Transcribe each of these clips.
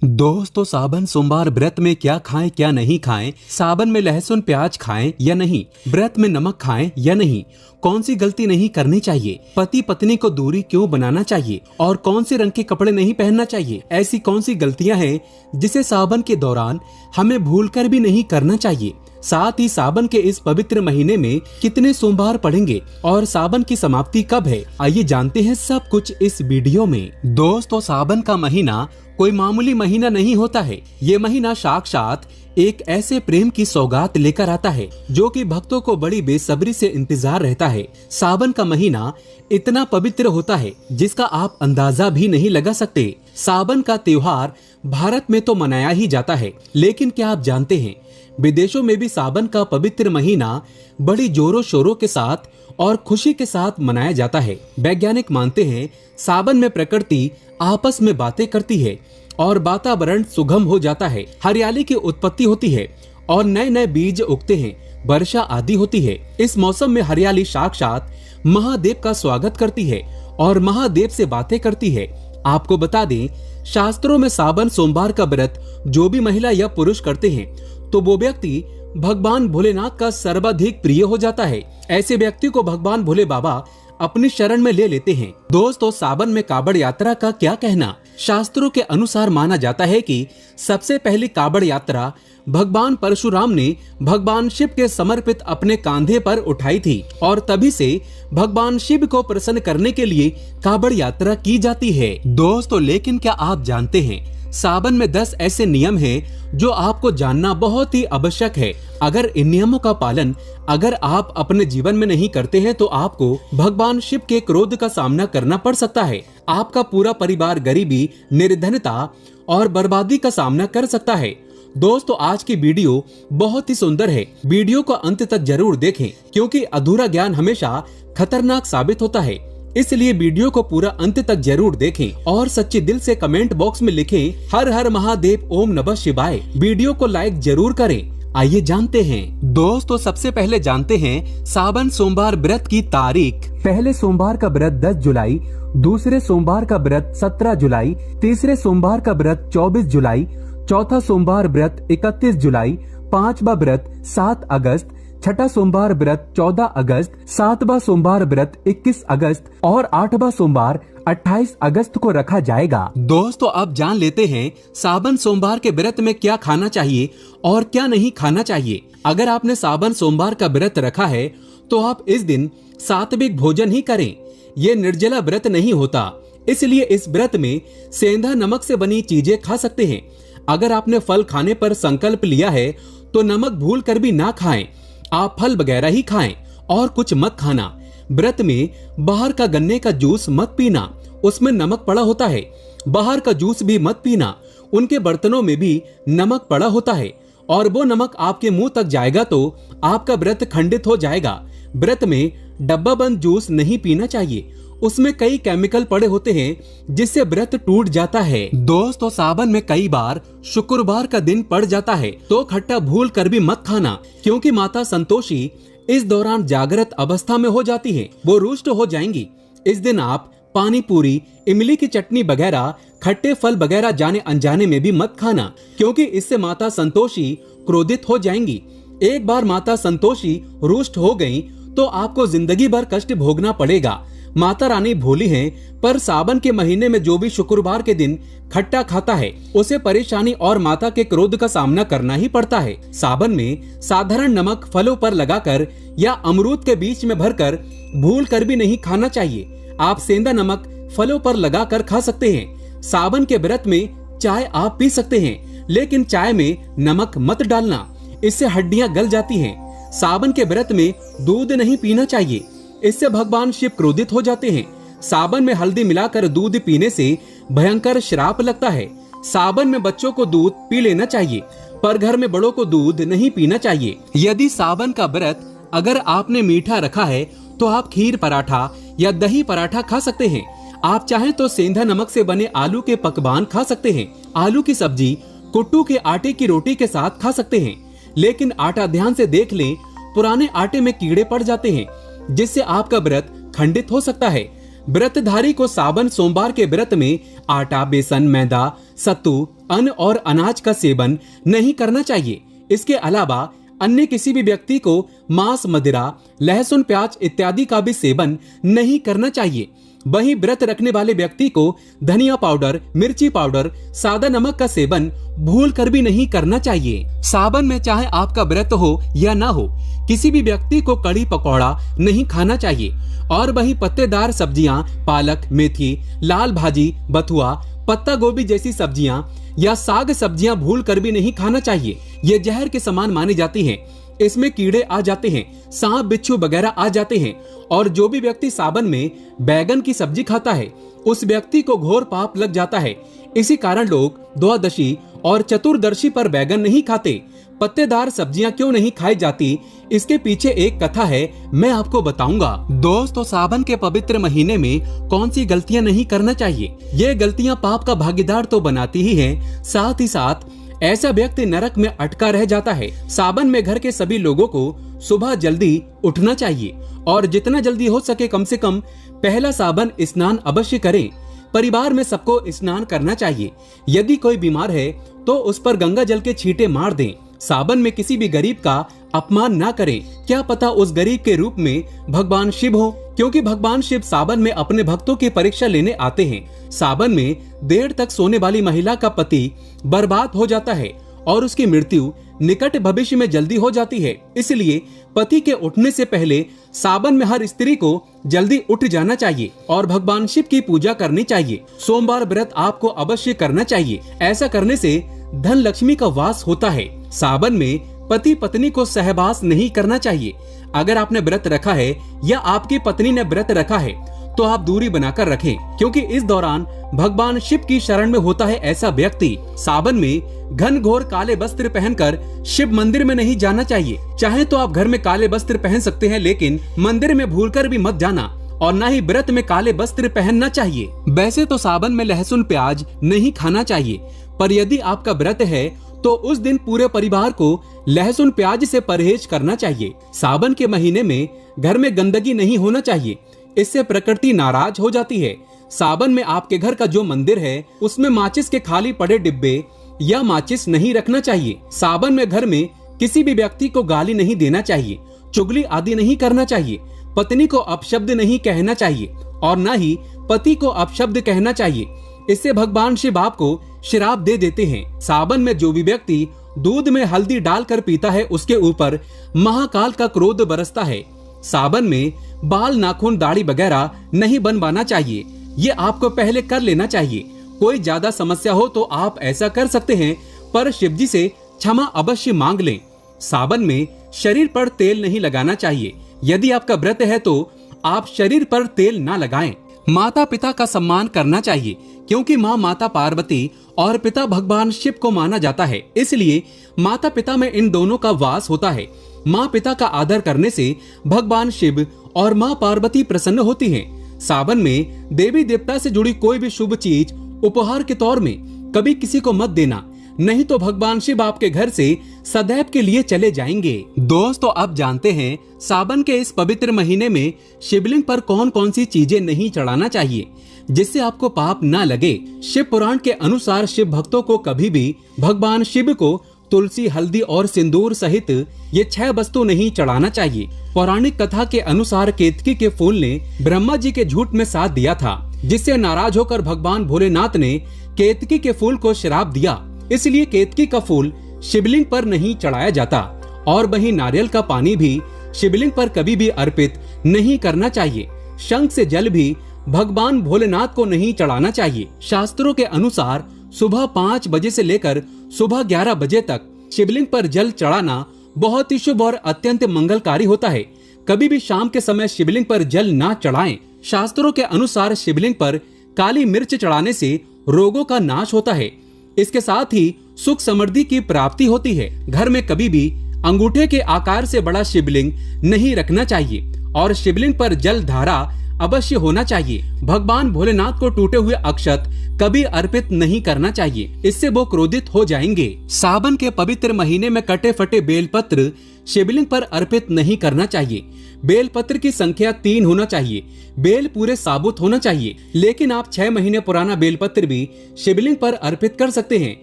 दोस्तों, सावन सोमवार व्रत में क्या खाएं क्या नहीं खाएं, सावन में लहसुन प्याज खाएं या नहीं, व्रत में नमक खाएं या नहीं, कौन सी गलती नहीं करनी चाहिए, पति पत्नी को दूरी क्यों बनाना चाहिए और कौन से रंग के कपड़े नहीं पहनना चाहिए, ऐसी कौन सी गलतियां हैं जिसे सावन के दौरान हमें भूलकर भी नहीं करना चाहिए। साथ ही सावन के इस पवित्र महीने में कितने सोमवार पड़ेंगे और सावन की समाप्ति कब है, आइए जानते हैं सब कुछ इस वीडियो में। दोस्तों, सावन का महीना कोई मामूली महीना नहीं होता है। ये महीना साक्षात एक ऐसे प्रेम की सौगात लेकर आता है जो कि भक्तों को बड़ी बेसब्री से इंतजार रहता है। सावन का महीना इतना पवित्र होता है जिसका आप अंदाजा भी नहीं लगा सकते। सावन का त्योहार भारत में तो मनाया ही जाता है, लेकिन क्या आप जानते हैं विदेशों में भी सावन का पवित्र महीना बड़ी जोरों शोरों के साथ और खुशी के साथ मनाया जाता है। वैज्ञानिक मानते हैं सावन में प्रकृति आपस में बातें करती है और वातावरण सुगम हो जाता है, हरियाली की उत्पत्ति होती है और नए नए बीज उगते हैं, वर्षा आदि होती है। इस मौसम में हरियाली साक्षात महादेव का स्वागत करती है और महादेव से बातें करती है। आपको बता दें, शास्त्रों में सावन सोमवार का व्रत जो भी महिला या पुरुष करते हैं तो वो व्यक्ति भगवान भोलेनाथ का सर्वाधिक प्रिय हो जाता है। ऐसे व्यक्ति को भगवान भोले बाबा अपनी शरण में ले लेते हैं। दोस्तों, सावन में कावड़ यात्रा का क्या कहना। शास्त्रों के अनुसार माना जाता है कि सबसे पहली कावड़ यात्रा भगवान परशुराम ने भगवान शिव के समर्पित अपने कांधे पर उठाई थी और तभी से भगवान शिव को प्रसन्न करने के लिए कावड़ यात्रा की जाती है। दोस्तों, लेकिन क्या आप जानते हैं सावन में 10 ऐसे नियम हैं जो आपको जानना बहुत ही आवश्यक है। अगर इन नियमों का पालन अगर आप अपने जीवन में नहीं करते हैं तो आपको भगवान शिव के क्रोध का सामना करना पड़ सकता है। आपका पूरा परिवार गरीबी, निर्धनता और बर्बादी का सामना कर सकता है। दोस्तों, आज की वीडियो बहुत ही सुंदर है। वीडियो को अंत तक जरूर देखें क्योंकि अधूरा ज्ञान हमेशा खतरनाक साबित होता है। इसलिए वीडियो को पूरा अंत तक जरूर देखें और सच्चे दिल से कमेंट बॉक्स में लिखें हर हर महादेव ओम नमः शिवाय। वीडियो को लाइक जरूर करें। आइए जानते हैं। दोस्तों, सबसे पहले जानते हैं सावन सोमवार व्रत की तारीख। पहले सोमवार का व्रत 10 जुलाई, दूसरे सोमवार का व्रत 17 जुलाई, तीसरे सोमवार का व्रत 24 जुलाई, चौथा सोमवार व्रत 31 जुलाई, पांचवा व्रत 7 अगस्त, छठा सोमवार व्रत 14 अगस्त, सातवां सोमवार व्रत 21 अगस्त और आठवां सोमवार 28 अगस्त को रखा जाएगा। दोस्तों, अब जान लेते हैं सावन सोमवार के व्रत में क्या खाना चाहिए और क्या नहीं खाना चाहिए। अगर आपने सावन सोमवार का व्रत रखा है तो आप इस दिन सात्विक भोजन ही करें। ये निर्जला व्रत नहीं होता, इसलिए इस व्रत में सेंधा नमक से बनी चीजें खा सकते हैं। अगर आपने फल खाने पर संकल्प लिया है तो नमक भूल कर भी ना खाएं। आप फल वगैरह ही खाएं और कुछ मत खाना। व्रत में बाहर का गन्ने का जूस मत पीना, उसमें नमक पड़ा होता है। बाहर का जूस भी मत पीना, उनके बर्तनों में भी नमक पड़ा होता है और वो नमक आपके मुंह तक जाएगा तो आपका व्रत खंडित हो जाएगा। व्रत में डब्बा बंद जूस नहीं पीना चाहिए, उसमें कई केमिकल पड़े होते हैं जिससे व्रत टूट जाता है। दोस्तों, सावन में कई बार शुक्रवार का दिन पड़ जाता है तो खट्टा भूल कर भी मत खाना क्योंकि माता संतोषी इस दौरान जागृत अवस्था में हो जाती है, वो रुष्ट हो जाएंगी। इस दिन आप पानी पूरी, इमली की चटनी वगैरह, खट्टे फल वगैरह जाने अनजाने में भी मत खाना क्योंकि इससे माता संतोषी क्रोधित हो जाएंगी। एक बार माता संतोषी रुष्ट हो गयी तो आपको जिंदगी भर कष्ट भोगना पड़ेगा। माता रानी भोली हैं, पर सावन के महीने में जो भी शुक्रवार के दिन खट्टा खाता है उसे परेशानी और माता के क्रोध का सामना करना ही पड़ता है। सावन में साधारण नमक फलों पर लगाकर या अमरूद के बीच में भरकर भूल कर भी नहीं खाना चाहिए। आप सेंधा नमक फलों पर लगाकर खा सकते हैं। सावन के व्रत में चाय आप पी सकते हैं, लेकिन चाय में नमक मत डालना, इससे हड्डियां गल जाती हैं। सावन के व्रत में दूध नहीं पीना चाहिए, इससे भगवान शिव क्रोधित हो जाते हैं। सावन में हल्दी मिलाकर दूध पीने से भयंकर श्राप लगता है। सावन में बच्चों को दूध पी लेना चाहिए, पर घर में बड़ों को दूध नहीं पीना चाहिए। यदि सावन का व्रत अगर आपने मीठा रखा है तो आप खीर पराठा या दही पराठा खा सकते हैं। आप चाहें तो सेंधा नमक से बने आलू के पकवान खा सकते हैं। आलू की सब्जी कुट्टू के आटे की रोटी के साथ खा सकते हैं, लेकिन आटा ध्यान से देख लें, पुराने आटे में कीड़े पड़ जाते हैं जिससे आपका व्रत खंडित हो सकता है। व्रतधारी को सावन सोमवार के व्रत में आटा, बेसन, मैदा, सत्तू, अन्न और अनाज का सेवन नहीं करना चाहिए। इसके अलावा अन्य किसी भी व्यक्ति को मांस, मदिरा, लहसुन, प्याज इत्यादि का भी सेवन नहीं करना चाहिए। वहीं व्रत रखने वाले व्यक्ति को धनिया पाउडर, मिर्ची पाउडर, सादा नमक का सेवन भूल कर भी नहीं करना चाहिए। सावन में चाहे आपका व्रत हो या ना हो, किसी भी व्यक्ति को कड़ी पकौड़ा नहीं खाना चाहिए। और वहीं पत्तेदार सब्जियां, पालक, मेथी, लाल भाजी, बथुआ, पत्ता गोभी जैसी सब्जियां या साग सब्जियां भूल कर भी नहीं खाना चाहिए। ये जहर के समान मानी जाती हैं। इसमें कीड़े आ जाते हैं, सांप, बिच्छू वगैरह आ जाते हैं। और जो भी व्यक्ति सावन में बैगन की सब्जी खाता है, उस व्यक्ति को घोर पाप लग जाता है। इसी कारण लोग द्वादशी और चतुर्दशी पर बैगन नहीं खाते। पत्तेदार सब्जियां क्यों नहीं खाई जाती, इसके पीछे एक कथा है, मैं आपको बताऊंगा। दोस्तों, सावन के पवित्र महीने में कौन सी गलतियां नहीं करना चाहिए? ये गलतियां पाप का भागीदार तो बनाती ही हैं, साथ ही साथ ऐसा व्यक्ति नरक में अटका रह जाता है। सावन में घर के सभी लोगों को सुबह जल्दी उठना चाहिए और जितना जल्दी हो सके कम से कम पहला सावन स्नान अवश्य करें। परिवार में सबको स्नान करना चाहिए। यदि कोई बीमार है तो उस पर गंगा जल के छींटे मार दें। सावन में किसी भी गरीब का अपमान ना करें। क्या पता उस गरीब के रूप में भगवान शिव हो, क्योंकि भगवान शिव सावन में अपने भक्तों की परीक्षा लेने आते हैं। सावन में देर तक सोने वाली महिला का पति बर्बाद हो जाता है और उसकी मृत्यु निकट भविष्य में जल्दी हो जाती है। इसलिए पति के उठने से पहले सावन में हर स्त्री को जल्दी उठ जाना चाहिए और भगवान शिव की पूजा करनी चाहिए। सोमवार व्रत आपको अवश्य करना चाहिए। ऐसा करने से धन लक्ष्मी का वास होता है। सावन में पति पत्नी को सहवास नहीं करना चाहिए। अगर आपने व्रत रखा है या आपकी पत्नी ने व्रत रखा है तो आप दूरी बनाकर रखें, क्योंकि इस दौरान भगवान शिव की शरण में होता है ऐसा व्यक्ति। सावन में घन घोर काले वस्त्र पहनकर शिव मंदिर में नहीं जाना चाहिए। चाहे तो आप घर में काले वस्त्र पहन सकते हैं, लेकिन मंदिर में भूलकर भी मत जाना और न ही व्रत में काले वस्त्र पहनना चाहिए। वैसे तो सावन में लहसुन, प्याज नहीं खाना चाहिए, पर यदि आपका व्रत है तो उस दिन पूरे परिवार को लहसुन, प्याज से परहेज करना चाहिए। सावन के महीने में घर में गंदगी नहीं होना चाहिए, इससे प्रकृति नाराज हो जाती है। सावन में आपके घर का जो मंदिर है उसमें माचिस के खाली पड़े डिब्बे या माचिस नहीं रखना चाहिए। सावन में घर में किसी भी व्यक्ति को गाली नहीं देना चाहिए, चुगली आदि नहीं करना चाहिए। पत्नी को अपशब्द नहीं कहना चाहिए और न ही पति को अपशब्द कहना चाहिए। इससे भगवान शिव आपको श्राप दे देते हैं। सावन में जो भी व्यक्ति दूध में हल्दी डालकर पीता है उसके ऊपर महाकाल का क्रोध बरसता है। सावन में बाल, नाखून, दाढ़ी वगैरह नहीं बनवाना चाहिए। ये आपको पहले कर लेना चाहिए। कोई ज्यादा समस्या हो तो आप ऐसा कर सकते हैं, पर शिवजी से क्षमा अवश्य मांग लें। सावन में शरीर पर तेल नहीं लगाना चाहिए। यदि आपका व्रत है तो आप शरीर पर तेल ना लगाएं। माता पिता का सम्मान करना चाहिए, क्योंकि माँ माता पार्वती और पिता भगवान शिव को माना जाता है। इसलिए माता पिता में इन दोनों का वास होता है। माँ पिता का आदर करने से भगवान शिव और माँ पार्वती प्रसन्न होती हैं। सावन में देवी देवता से जुड़ी कोई भी शुभ चीज उपहार के तौर में कभी किसी को मत देना, नहीं तो भगवान शिव आपके घर से सदैव के लिए चले जाएंगे। दोस्तों, अब जानते हैं सावन के इस पवित्र महीने में शिवलिंग पर कौन कौन सी चीजें नहीं चढ़ाना चाहिए जिससे आपको पाप ना लगे। शिव पुराण के अनुसार शिव भक्तों को कभी भी भगवान शिव को तुलसी, हल्दी और सिंदूर सहित ये 6 वस्तु नहीं चढ़ाना चाहिए। पौराणिक कथा के अनुसार केतकी के फूल ने ब्रह्मा जी के झूठ में साथ दिया था, जिससे नाराज होकर भगवान भोलेनाथ ने केतकी के फूल को श्राप दिया। इसलिए केतकी का फूल शिवलिंग पर नहीं चढ़ाया जाता। और वहीं नारियल का पानी भी शिवलिंग पर कभी भी अर्पित नहीं करना चाहिए। शंख से जल भी भगवान भोलेनाथ को नहीं चढ़ाना चाहिए। शास्त्रों के अनुसार सुबह 5 बजे से लेकर सुबह 11 बजे तक शिवलिंग पर जल चढ़ाना बहुत ही शुभ और अत्यंत मंगलकारी होता है। कभी भी शाम के समय शिवलिंग पर जल ना चढ़ाएं। शास्त्रों के अनुसार शिवलिंग पर काली मिर्च चढ़ाने से रोगों का नाश होता है। इसके साथ ही सुख समृद्धि की प्राप्ति होती है। घर में कभी भी अंगूठे के आकार से बड़ा शिवलिंग नहीं रखना चाहिए और शिवलिंग पर जल धारा अवश्य होना चाहिए। भगवान भोलेनाथ को टूटे हुए अक्षत कभी अर्पित नहीं करना चाहिए, इससे वो क्रोधित हो जाएंगे। सावन के पवित्र महीने में कटे फटे बेलपत्र शिवलिंग पर अर्पित नहीं करना चाहिए। बेलपत्र की संख्या 3 होना चाहिए। बेल पूरे साबुत होना चाहिए। लेकिन आप 6 महीने पुराना बेलपत्र भी शिवलिंग पर अर्पित कर सकते हैं,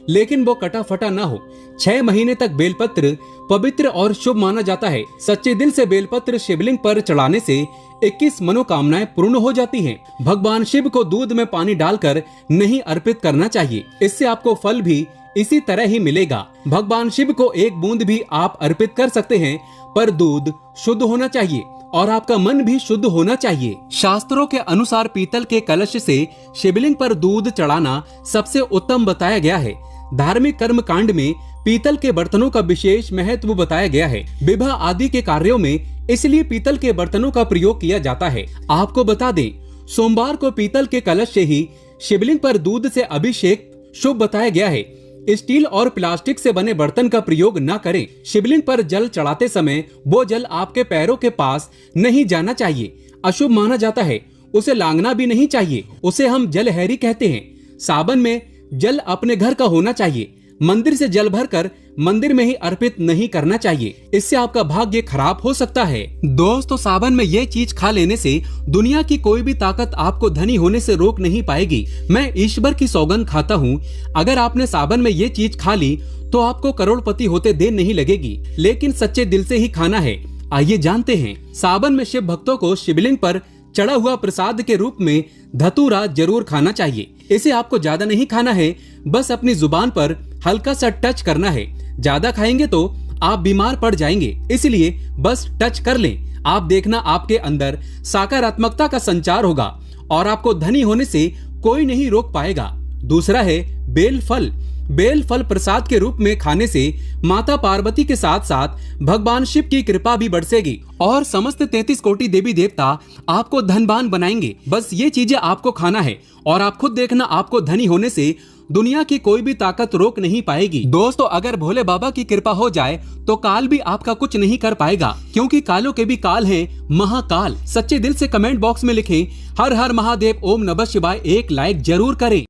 लेकिन वो कटा फटा ना हो। 6 महीने तक बेलपत्र पवित्र और शुभ माना जाता है। सच्चे दिल से बेलपत्र शिवलिंग पर चढ़ाने से 21 मनोकामनाएं पूर्ण हो जाती हैं। भगवान शिव को दूध में पानी डालकर नहीं अर्पित करना चाहिए, इससे आपको फल भी इसी तरह ही मिलेगा। भगवान शिव को एक बूंद भी आप अर्पित कर सकते हैं, पर दूध शुद्ध होना चाहिए और आपका मन भी शुद्ध होना चाहिए। शास्त्रों के अनुसार पीतल के कलश से शिवलिंग पर दूध चढ़ाना सबसे उत्तम बताया गया है। धार्मिक कर्म कांड में पीतल के बर्तनों का विशेष महत्व बताया गया है। विवाह आदि के कार्यों में इसलिए पीतल के बर्तनों का प्रयोग किया जाता है। आपको बता दें, सोमवार को पीतल के कलश से ही शिवलिंग पर दूध से अभिषेक शुभ बताया गया है। स्टील और प्लास्टिक से बने बर्तन का प्रयोग न करें। शिवलिंग पर जल चढ़ाते समय वो जल आपके पैरों के पास नहीं जाना चाहिए, अशुभ माना जाता है। उसे लांघना भी नहीं चाहिए, उसे हम जलहैरी कहते हैं। सावन में जल अपने घर का होना चाहिए। मंदिर से जल भरकर मंदिर में ही अर्पित नहीं करना चाहिए, इससे आपका भाग्य खराब हो सकता है। दोस्तों, सावन में ये चीज खा लेने से दुनिया की कोई भी ताकत आपको धनी होने से रोक नहीं पाएगी। मैं ईश्वर की सौगंध खाता हूँ, अगर आपने सावन में ये चीज खा ली तो आपको करोड़पति होते देर नहीं लगेगी, लेकिन सच्चे दिल से ही खाना है। आइए जानते हैं। सावन में शिव भक्तों को शिवलिंग पर चढ़ा हुआ प्रसाद के रूप में धतूरा जरूर खाना चाहिए। इसे आपको ज्यादा नहीं खाना है, बस अपनी जुबान पर हल्का सा टच करना है। ज्यादा खाएंगे तो आप बीमार पड़ जाएंगे, इसलिए बस टच कर लें। आप देखना आपके अंदर सकारात्मकता का संचार होगा और आपको धनी होने से कोई नहीं रोक पाएगा। दूसरा है बेल फल। बेल फल प्रसाद के रूप में खाने से माता पार्वती के साथ साथ भगवान शिव की कृपा भी बरसेगी और समस्त 33 कोटि देवी देवता आपको धनवान बनाएंगे। बस ये चीजें आपको खाना है और आप खुद देखना, आपको धनी होने से दुनिया की कोई भी ताकत रोक नहीं पाएगी। दोस्तों, अगर भोले बाबा की कृपा हो जाए तो काल भी आपका कुछ नहीं कर पाएगा, क्योंकि कालों के भी काल हैं महाकाल। सच्चे दिल से कमेंट बॉक्स में लिखें हर हर महादेव, ओम नमः शिवाय, एक लाइक जरूर करें।